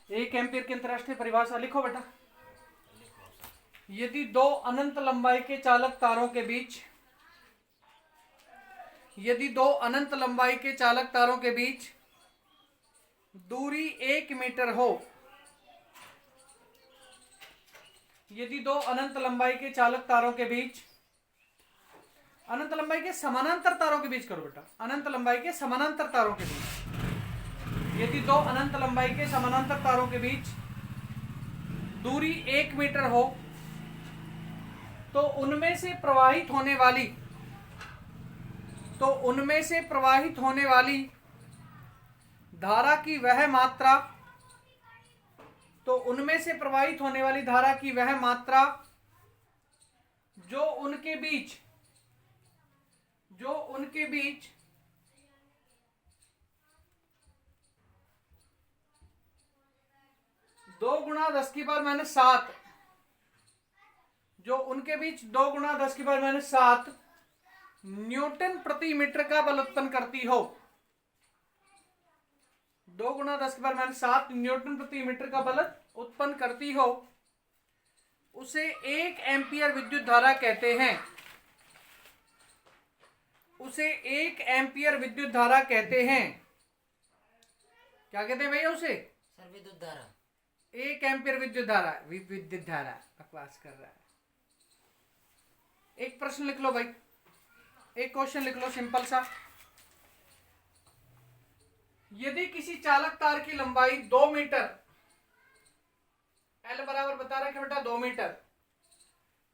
1 ampere की अंतरराष्ट्रीय परिभाषा लिखो बेटा। यदि दो अनंत लंबाई के चालक तारों के बीच दूरी 1 मीटर हो, यदि दो अनंत लंबाई के चालक तारों के बीच, अनंत लंबाई के समानांतर तारों के बीच करो बेटा, अनंत लंबाई के समानांतर तारों के बीच, यदि दो अनंत लंबाई के समानांतर तारों के बीच दूरी 1 मीटर हो, तो उनमें से प्रवाहित होने वाली धारा की वह मात्रा जो उनके बीच 2 गुणा 10 की पावर माइनस 7, जो उनके बीच 2 गुणा 10 की पावर माइनस 7 न्यूटन प्रति मीटर का बल उत्पन्न करती हो, 2 गुणा 10 की पावर माइनस 7 न्यूटन प्रति मीटर का बल उत्पन्न करती हो, उसे 1 एम्पियर विद्युत धारा कहते हैं। उसे 1 एम्पियर विद्युत धारा कहते हैं। क्या कहते हैं भैया उसे? सर विद्युत धारा। 1 एम्पियर विद्युत धारा, विद्युत धारा बकवास कर रहा है। एक प्रश्न लिख लो भाई, एक क्वेश्चन लिख लो सिंपल सा। यदि किसी चालक तार की लंबाई 2 मीटर, L बराबर बता रखे बेटा 2 मीटर,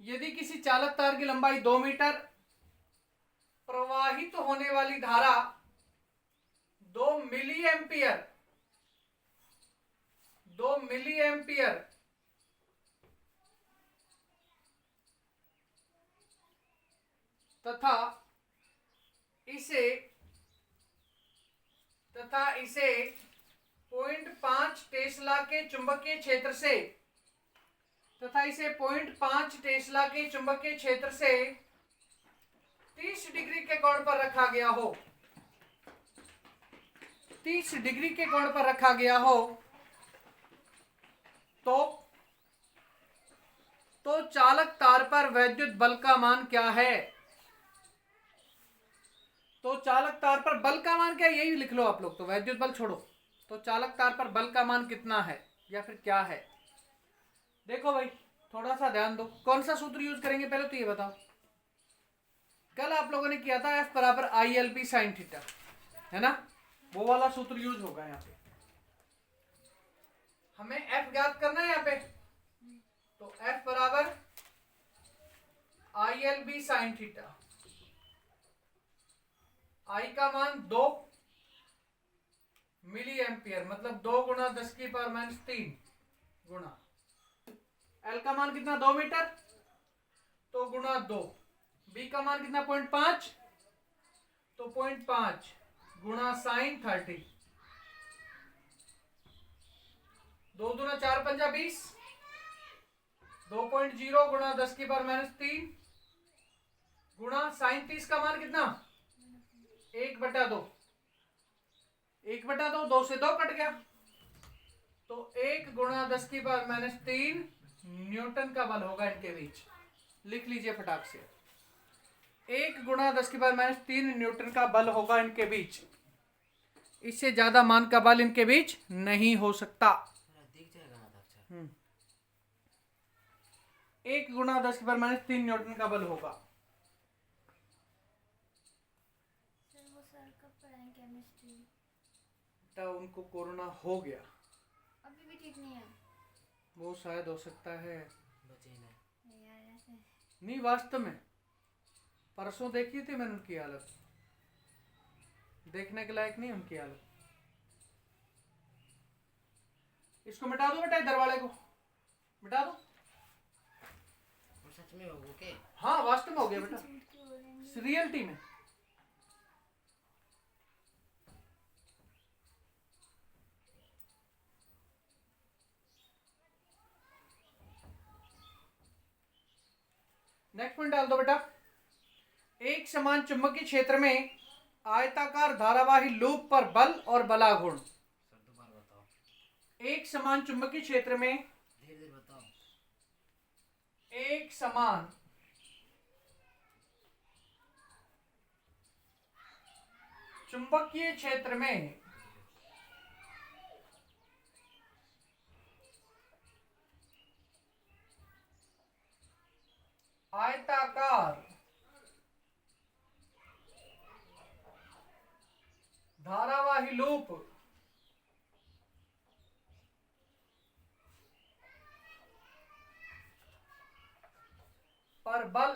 यदि किसी चालक तार की लंबाई 2 मीटर, प्रवाहित होने वाली धारा 2 मिली एम्पियर तथा इसे 0.5 टेस्ला के चुंबकीय क्षेत्र से 30 डिग्री के कोण पर रखा गया हो, 30 डिग्री के कोण पर रखा गया हो, तो चालक तार पर वैद्युत बल का मान क्या है? तो चालक तार पर बल का मान क्या है, यही लिख लो आप लोग। तो वैद्युत बल छोड़ो, तो चालक तार पर बल का मान कितना है या फिर क्या है? देखो भाई थोड़ा सा ध्यान दो, कौन सा सूत्र यूज करेंगे पहले तो ये बताओ। कल आप लोगों ने किया था F बराबर ILB साइन थीटा, है ना? वो वाला सूत्र यूज होगा यहाँ पे। हमें F ज्ञात करना है यहाँ पे, तो F बराबर ILB साइन थीटा, I का मान 2 मिली एम्पियर, मतलब 2 गुणा 10 की पावर माइनस 3 गुणा L का मान कितना 2 मीटर, तो गुणा 2, B का मान कितना 0.5, तो 0.5 गुणा साइन 30, 2 दूना 4 पंजा 20, 2.0 गुणा 10 की पावर माइनस 3 गुणा साइन 30 का मान कितना 1/2, 1/2, 2 से 2 कट गया, तो 1 गुणा 10 की पावर माइनस 3 न्यूटन का बल होगा इनके बीच। लिख लीजिए फटाक से, 1 गुणा 10 की पावर माइनस 3 न्यूटन का बल होगा इनके बीच। इससे ज्यादा मान का बल इनके बीच नहीं हो सकता। 1 गुणा 10 की पावर माइनस 3 न्यूटन का बल होगा। तो उनको कोरोना हो गया, अभी भी ठीक नहीं है। वो शायद हो सकता है बचे नहीं। यार ऐसे नहीं, वास्तव में परसों देखी थी मैंने उनकी हालत, देखने के लायक नहीं उनकी हालत। इसको मिटा दो बेटा, इधर वाले को मिटा दो। सच में हो गया क्या? हाँ वास्तव में हो गया बेटा, रियलिटी में। नेक्स्ट पॉइंट डाल दो बेटा। एक समान चुंबकीय क्षेत्र में आयताकार धारावाही लूप पर बल और बलाघूर्ण। सर दोबारा बताओ। एक समान चुंबकीय क्षेत्र में धीरे धीरे बताओ। एक समान चुंबकीय क्षेत्र में आयताकार धारावाही लूप पर बल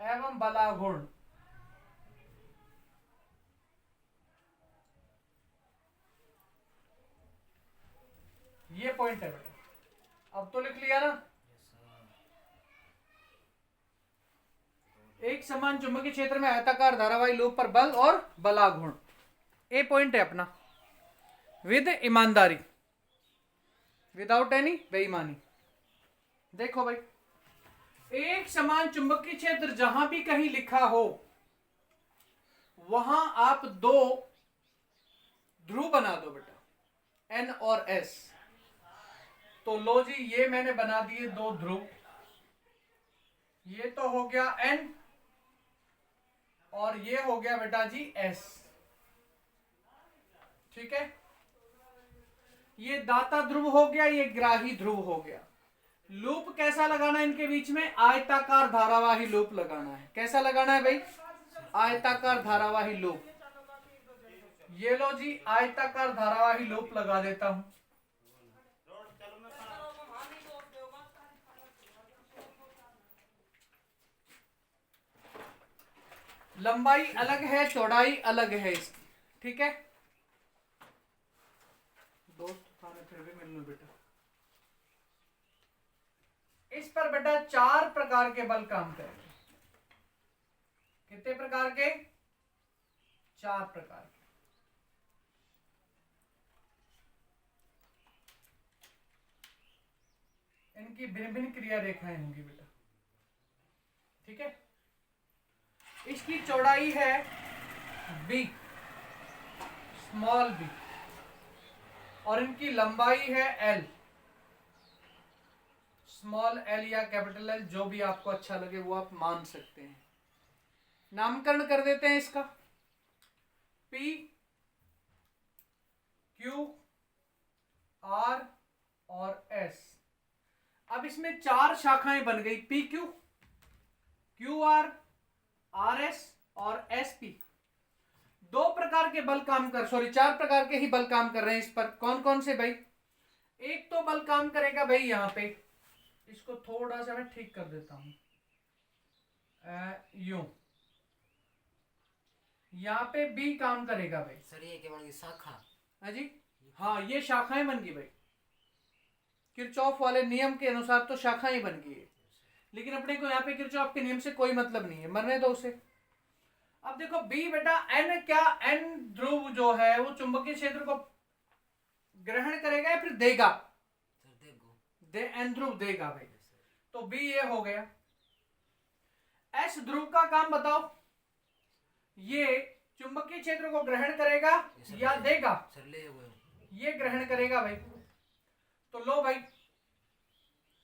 एवं बलागुण ये पॉइंट है बेटा। अब तो लिख लिया ना। एक समान चुंबकीय क्षेत्र में आयताकार धारावाही लूप पर बल और बलागुण, ए पॉइंट है अपना। विद ईमानदारी, विदाउट एनी बेईमानी। देखो भाई, एक समान चुंबकीय क्षेत्र जहां भी कहीं लिखा हो वहां आप दो ध्रुव बना दो बेटा, एन और एस। तो लो जी, ये मैंने बना दिए दो ध्रुव। ये तो हो गया एन और ये हो गया बेटा जी एस। ठीक है, ये दाता ध्रुव हो गया, ये ग्राही ध्रुव हो गया। लूप कैसा लगाना है इनके बीच में? आयताकार धारावाही लूप लगाना है। कैसा लगाना है भाई? आयताकार धारावाही लूप। ये लो जी, आयताकार धारावाही लूप लगा देता हूं। लंबाई अलग है, चौड़ाई अलग है इसकी। ठीक है दोस्त, खाने फिर भी मिल लो बेटा। इस पर बेटा 4 प्रकार के बल काम करेंगे। कितने प्रकार के? 4 प्रकार के। इनकी भिन्न भिन्न क्रिया रेखाएं होंगी बेटा। ठीक है, इसकी चौड़ाई है b, स्मॉल b, और इनकी लंबाई है l, स्मॉल l या कैपिटल L, जो भी आपको अच्छा लगे वो आप मान सकते हैं। नामकरण कर देते हैं इसका, P, Q, R और S। अब इसमें 4 शाखाएं बन गई, PQ, QR, RS और SP। 4 प्रकार के ही बल काम कर रहे हैं इस पर। कौन कौन से भाई? एक तो बल काम करेगा भाई यहां पे, इसको थोड़ा सा मैं ठीक कर देता हूं, यूं। यहां पे B काम करेगा भाई। सर ये क्या बन गई? शाखा? हाँ जी, हाँ, ये शाखाएं बन गई भाई। किरचॉफ वाले नियम के अनुसार तो शाखाएं बन गई है, लेकिन अपने को यहाँ पे किरचॉफ के नियम से कोई मतलब नहीं है, मरने दो उसे। अब देखो B बेटा, N क्या? N ध्रुव जो है वो चुंबकीय क्षेत्र को ग्रहण करेगा या फिर देगा? सर N ध्रुव देगा भाई। तो B ये हो गया। S ध्रुव का काम बताओ, ये चुंबकीय क्षेत्र को ग्रहण करेगा या देगा? सर ले हुए ये ग्रहण करेगा भाई। तो लो भाई,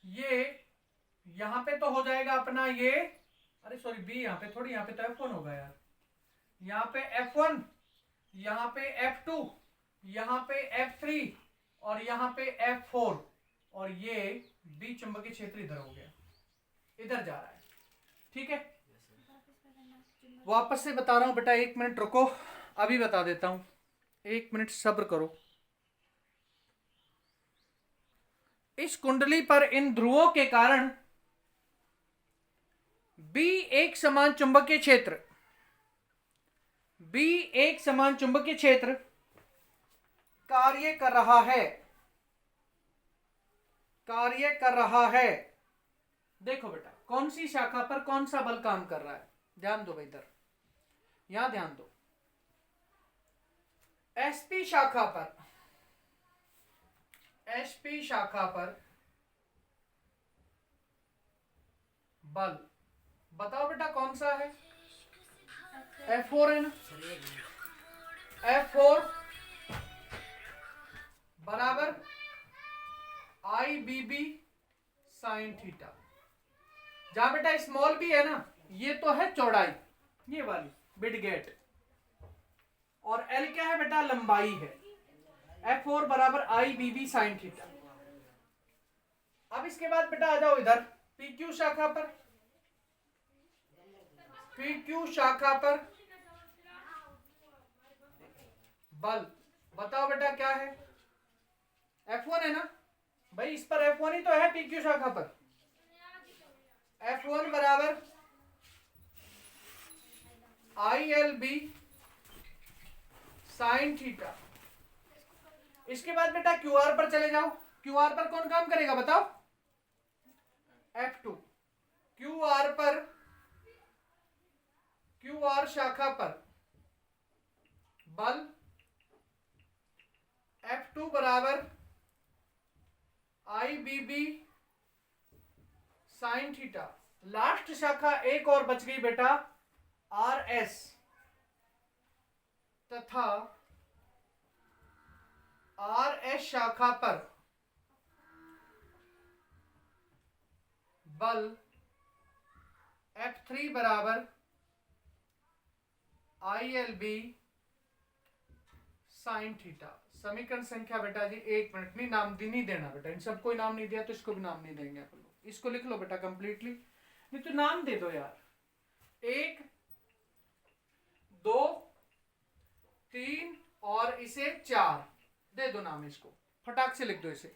ये यहां पे तो हो जाएगा अपना ये, अरे सॉरी B यहां पे थोड़ी, यहां पे तो F1 होगा यार। यहां पे F1, यहां पे F2, यहां पे F3 और यहां पे F4, और ये B चुंबकीय क्षेत्र इधर हो गया, इधर जा रहा है। ठीक है, वापस से बता रहा हूं बेटा, 1 मिनट रुको, अभी बता देता हूं, 1 मिनट सब्र करो। इस कुंडली पर इन ध्रुवों के कारण B एक समान चुंबकीय क्षेत्र, B एक समान चुंबकीय क्षेत्र कार्य कर रहा है। देखो बेटा, कौन सी शाखा पर कौन सा बल काम कर रहा है, ध्यान दो भाई, इधर यहां ध्यान दो। SP शाखा पर बल बताओ बेटा कौन सा है? F4 है ना? सर एक मिनट। F4 बराबर IBB साइन थीटा। जहां बेटा स्मॉल बी है ना, ये तो है चौड़ाई, ये वाली मिडगेट, और L क्या है बेटा, लंबाई है। F4 बराबर IBB साइन थीटा। अब इसके बाद बेटा आ जाओ इधर PQ शाखा पर। PQ शाखा पर बल बताओ बेटा क्या है, F1 है ना भाई, इस पर F1 ही तो है PQ शाखा पर। F1 बराबर ILB साइन थीटा। इसके बाद बेटा QR पर चले जाओ। QR पर कौन काम करेगा बताओ, F2। QR शाखा पर बल F2 बराबर IBB साइन थीटा। लास्ट शाखा एक और बच गई बेटा, RS तथा RS शाखा पर बल F3 बराबर ILB साइन थीटा। समीकरण संख्या बेटा जी 1 मिनट नहीं, नाम नहीं देना बेटा, इन सबको नाम नहीं दिया तो इसको भी नाम नहीं देंगे आप लोग। इसको लिख लो बेटा कंप्लीटली, नहीं तो नाम दे दो यार। 1 2 3 और इसे 4 दे दो नाम, इसको फटाक से लिख दो इसे,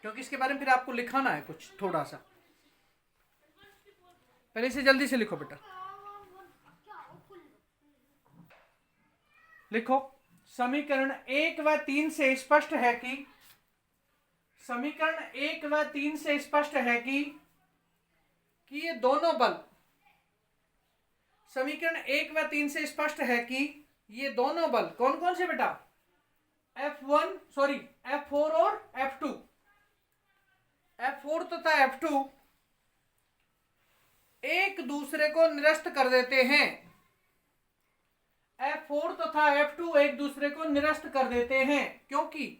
क्योंकि इसके बारे में फिर आपको लिखाना है कुछ थोड़ा सा। पहले इसे जल्दी से लिखो बेटा, लिखो। समीकरण 1 व 3 से स्पष्ट है कि, समीकरण 1 व 3 से स्पष्ट है कि ये दोनों बल, समीकरण 1 व 3 से स्पष्ट है कि ये दोनों बल कौन कौन से बेटा, F4 और F2, F4 तथा F2 एक दूसरे को निरस्त कर देते हैं। F4 तथा F2 एक दूसरे को निरस्त कर देते हैं, क्योंकि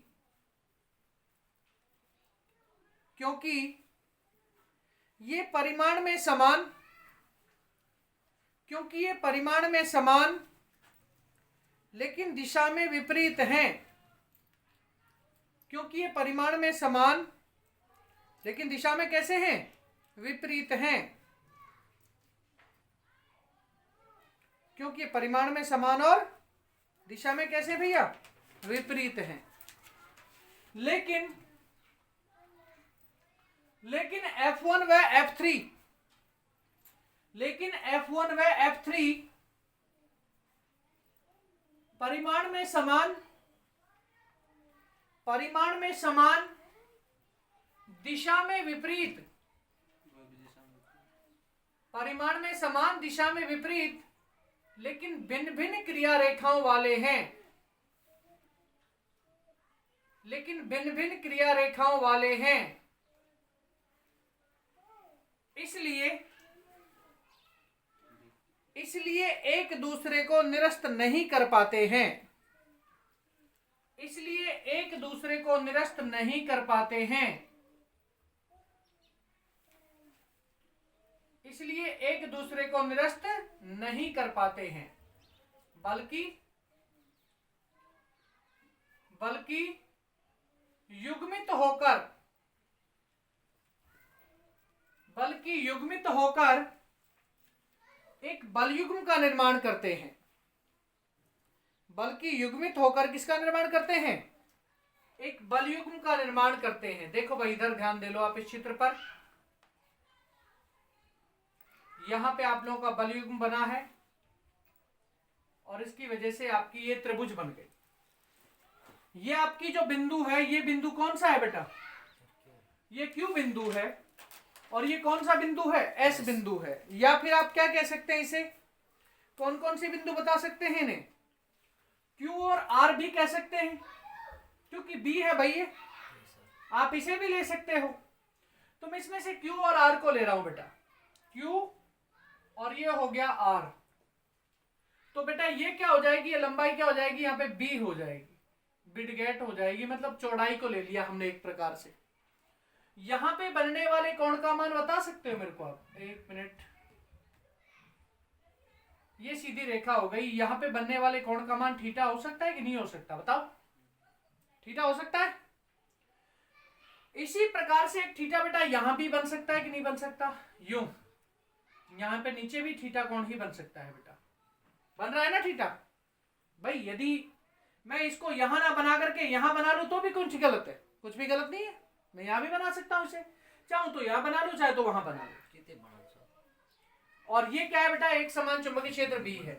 ये परिमाण में समान, लेकिन दिशा में विपरीत हैं। क्योंकि ये परिमाण में समान लेकिन दिशा में कैसे हैं, विपरीत हैं। क्योंकि परिमाण में समान और दिशा में कैसे भैया, विपरीत हैं। लेकिन F1 व F3, परिमाण में समान दिशा में विपरीत, परिमाण में समान दिशा में विपरीत लेकिन भिन्न भिन्न क्रिया रेखाओं वाले हैं, इसलिए एक दूसरे को निरस्त नहीं कर पाते हैं। बल्कि युग्मित होकर एक बलयुग्म का निर्माण करते हैं। किसका निर्माण करते हैं, एक बलयुग्म का निर्माण करते हैं। देखो भाई इधर ध्यान दे लो आप इस चित्र पर, यहां पे आप लोगों का बलयुग्म बना है और इसकी वजह से आपकी ये त्रिभुज बन गई। ये आपकी जो बिंदु है, ये बिंदु कौन सा है बेटा, ये Q बिंदु है, और ये कौन सा बिंदु है, S बिंदु है। या फिर आप क्या कह सकते हैं इसे, कौन कौन से बिंदु बता सकते हैं इन्हें, Q और R भी कह सकते हैं, क्योंकि B है भाई ये, आप इसे भी ले सकते हो। तो मैं इसमें से Q और R को ले रहा हूं बेटा, Q और ये हो गया R। तो बेटा ये क्या हो जाएगी, ये लंबाई क्या हो जाएगी, यहाँ पे बी हो जाएगी, बिडगेट हो जाएगी, मतलब चौड़ाई को ले लिया हमने एक प्रकार से। यहां पे बनने वाले कोण का मान बता सकते हो मेरे को आप? एक मिनट, ये सीधी रेखा हो गई, यहां पे बनने वाले कोण का मान थीटा हो सकता है कि नहीं हो सकता, बताओ? थीटा हो सकता है। इसी प्रकार से एक थीटा बेटा यहां भी बन सकता है कि नहीं बन सकता, यूं यहां पे नीचे भी थीटा कोण ही बन सकता है बेटा, बन रहा है ना थीटा। भाई यदि मैं इसको यहां ना बना करके यहां बना लूं तो भी कुछ गलत है, कुछ भी गलत नहीं है, मैं यहां भी बना सकता हूं इसे, चाहूं तो यहां बना लूं चाहे तो वहां बना लूं। कितने बड़ा सा और ये क्या है बेटा, एक समान चुंबकीय क्षेत्र भी है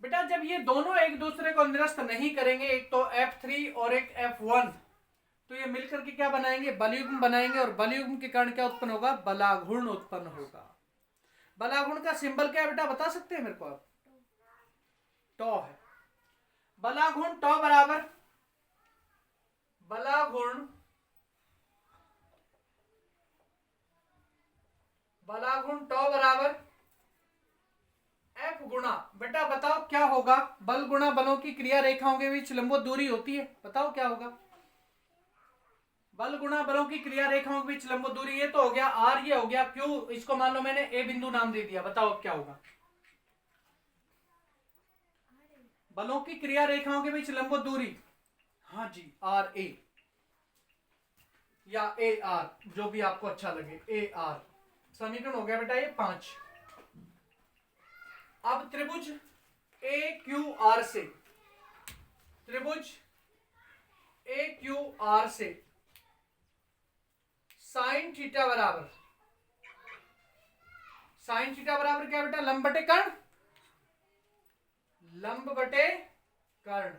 बेटा। जब ये दोनों एक दूसरे को निरस्त नहीं करेंगे, एक तो F3 और एक F1, तो ये मिलकर के क्या बनाएंगे, बलयुग्म बनाएंगे, और बलयुग्म के कारण क्या उत्पन्न होगा, बलाघूर्ण उत्पन्न होगा। बलाघूर्ण का सिंबल क्या है बेटा, बता सकते हैं मेरे को आप? टॉ है। बलाघूर्ण टॉ बराबर, बलाघूर्ण टॉ बराबर F गुणा, बेटा बताओ क्या होगा, बल गुणा बलों की क्रिया रेखाओं के बीच लंबवत दूरी होती है, बताओ क्या होगा? बल गुणा बलों की क्रिया रेखाओं के बीच लंबवत दूरी, ये तो हो गया R, ये हो गया Q, इसको मान लो मैंने A बिंदु नाम दे दिया, बताओ अब क्या होगा? बलों की क्रिया रेखाओं के बीच लंबवत दूरी, हाँ जी RA या AR, जो भी आपको अच्छा लगे, AR। समीकरण हो गया बेटा ये 5। अब त्रिभुज AQR से, त्रिभुज AQR से साइन थीटा बराबर, साइन थीटा बराबर क्या बेटा, लंब बटे कर्ण, लंब बटे कर्ण।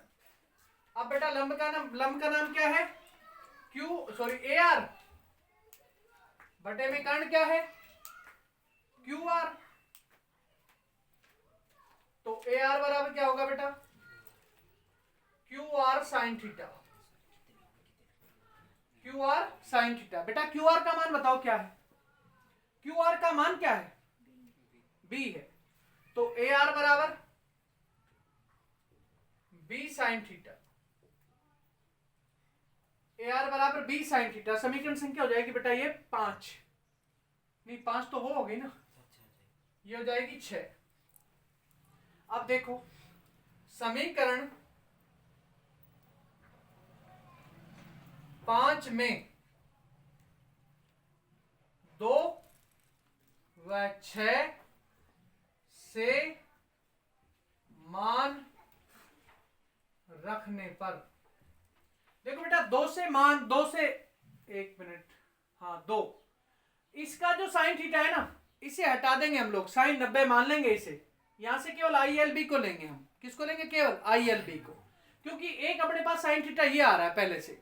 अब बेटा लंब का नाम क्या है, AR, बटे में कर्ण क्या है, QR। तो AR बराबर क्या होगा बेटा, QR sine theta, QR sine theta. बेटा QR का मान बताओ क्या है, QR का मान क्या है, B है, तो AR बराबर B साइन थीटा, AR बराबर B साइन थीटा। समीकरण संख्या हो जाएगी बेटा ये 5, नहीं 5 तो हो गई ना, ये हो जाएगी 6। अब देखो समीकरण 5 में 2 व 6 से मान रखने पर, देखो बेटा 2 से मान, 2 से, एक मिनट, हाँ 2, इसका जो साइन थीटा है ना, इसे हटा देंगे हम लोग, साइन 90 मान लेंगे इसे, यहां से केवल ILB को लेंगे हम, किसको लेंगे, केवल ILB को, क्योंकि एक अपने पास साइन थीटा ये आ रहा है पहले से,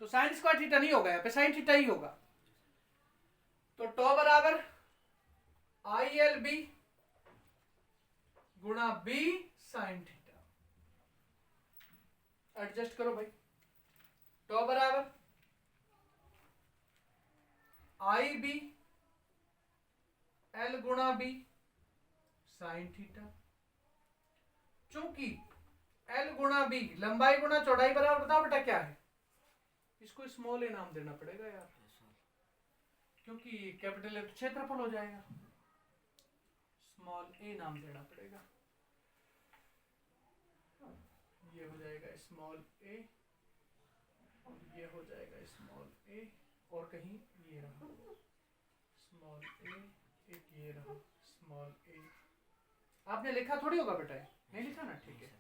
तो साइन स्क्वायर थीटा नहीं होगा, यहाँ पे साइन थीटा ही होगा। तो टॉ बराबर ILB गुणा B साइन थीटा, एडजस्ट करो भाई, टॉ बराबर IB L गुणा B साइन थीटा। चूंकि L गुणा B लंबाई गुणा चौड़ाई बराबर, बताओ बेटा क्या है, इसको स्मॉल ए नाम देना पड़ेगा यार, क्योंकि कैपिटल ए तो क्षेत्रफल हो जाएगा, स्मॉल ए नाम देना पड़ेगा, ये हो जाएगा स्मॉल ए, ये हो जाएगा स्मॉल ए, और कहीं ये रहा स्मॉल ए, एक ये रहा स्मॉल ए। आपने लिखा थोड़ी होगा बेटा, नहीं लिखा ना, ठीक है।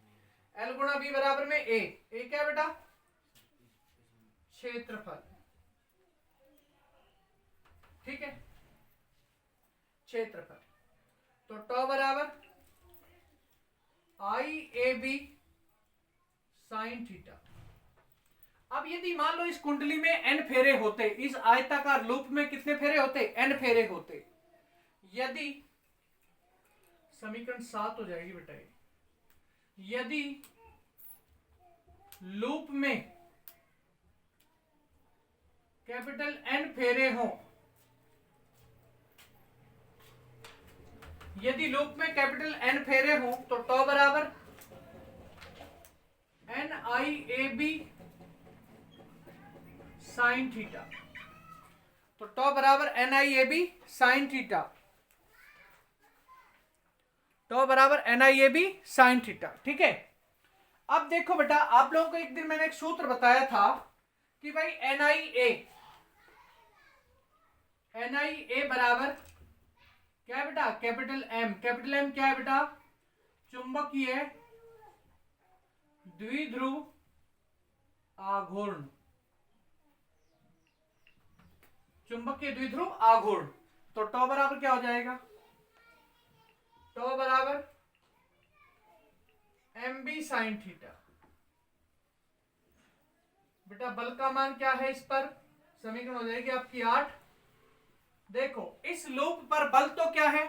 L गुणा B बराबर में A, A क्या बेटा, क्षेत्रफल, ठीक है, क्षेत्रफल। तो टॉ बराबर IAB साइन थीटा। अब यदि मान लो इस कुंडली में n फेरे होते, इस आयताकार लूप में कितने फेरे होते, n फेरे होते, यदि समीकरण 7 हो जाएगी बेटा ये, यदि लूप में कैपिटल N फेरे हो, यदि लूप में कैपिटल एन फेरे हो तो टॉ बराबर NIAB साइन थीटा। तो टॉ बराबर NIAB साइन थीटा, टॉ बराबर NIAB साइन थीटा। ठीक है, अब देखो बेटा, आप लोगों को एक दिन मैंने एक सूत्र बताया था कि भाई NIA बराबर क्या है बेटा, कैपिटल M। कैपिटल M क्या है बेटा, चुंबकीय द्विध्रुव आघूर्ण, चुंबकीय द्विध्रुव आघूर्ण। तो टॉ बराबर क्या हो जाएगा, टॉ बराबर MB साइन थीटा। बेटा बल का मान क्या है, इस पर समीकरण हो जाएगी आपकी 8। देखो इस लूप पर बल तो क्या है,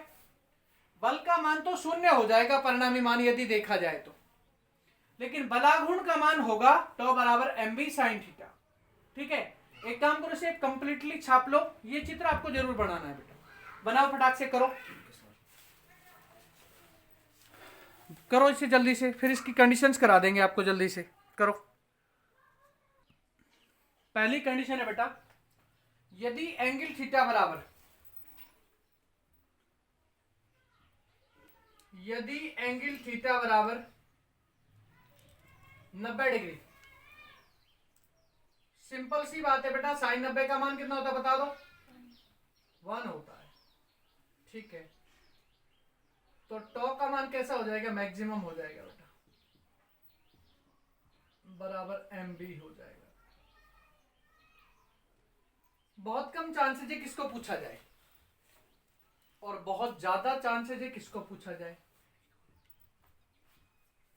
बल का मान तो शून्य हो जाएगा परिणामी मान यदि देखा जाए तो, लेकिन बलाघूर्ण का मान होगा टॉ बराबर MB साइन थीटा। ठीक है, एक काम करो, इसे कंप्लीटली छाप लो। ये चित्र आपको जरूर बनाना है बेटा, बनाओ फटाक से करो, करो इसे जल्दी से, फिर इसकी कंडीशंस करा देंगे आपको, जल्दी से करो। पहली कंडीशन है बेटा, यदि एंगल थीटा बराबर, यदि एंगल थीटा बराबर 90 डिग्री, सिंपल सी बात है बेटा, साइन 90 का मान कितना होता है बता दो, 1 होता है। ठीक है, तो टॉ का मान कैसा हो जाएगा, मैक्सिमम हो जाएगा बेटा, बराबर MB हो जाएगा। बहुत कम चांसेस है किसको पूछा जाए, और बहुत ज्यादा चांसेस है किसको पूछा जाए।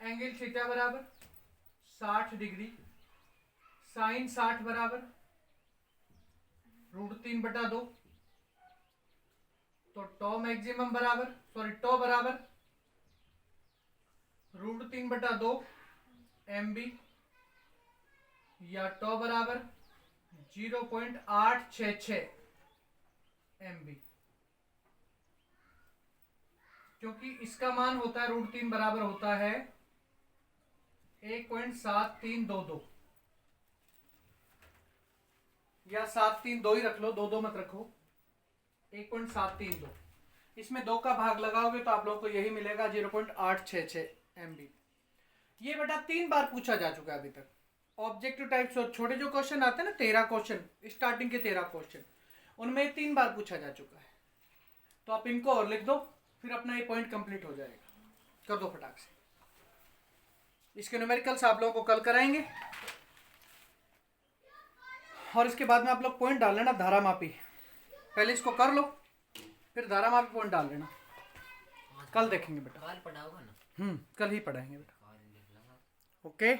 एंगल थीटा बराबर 60 डिग्री, साइन 60 बराबर √3/2, तो टॉ मैक्सिमम बराबर, सॉरी टॉ बराबर √3/2 MB, या टॉ बराबर 0.866 MB, क्योंकि इसका मान होता है √3 बराबर होता है 1.7322, या 732 ही रख लो, 2 मत रखो, 1.732। इसमें 2 का भाग लगाओगे तो आप लोगों को यही मिलेगा 0.866 MB। ये बेटा 3 बार पूछा जा चुका है अभी तक। ऑब्जेक्टिव टाइप छोटे जो क्वेश्चन आते हैं ना, 13 क्वेश्चन, स्टार्टिंग के 13 क्वेश्चन, उनमें 3 बार पूछा जा चुका है। तो आप इनको और लिख दो, फिर अपना ये पॉइंट कंप्लीट हो जाएगा। कर दो फटाक से। इसके न्यूमेरिकल्स आप लोगों को कल कराएंगे, और इसके बाद में आप लोग पॉइंट डाल लेना धारा मापी। पहले इसको कर लो, फिर धारा मापी पॉइंट डाल लेना। कल देखेंगे बेटा, कल पढ़ाओगा ना, कल ही पढ़ाएंगे बेटा। कल देख लूंगा। ओके।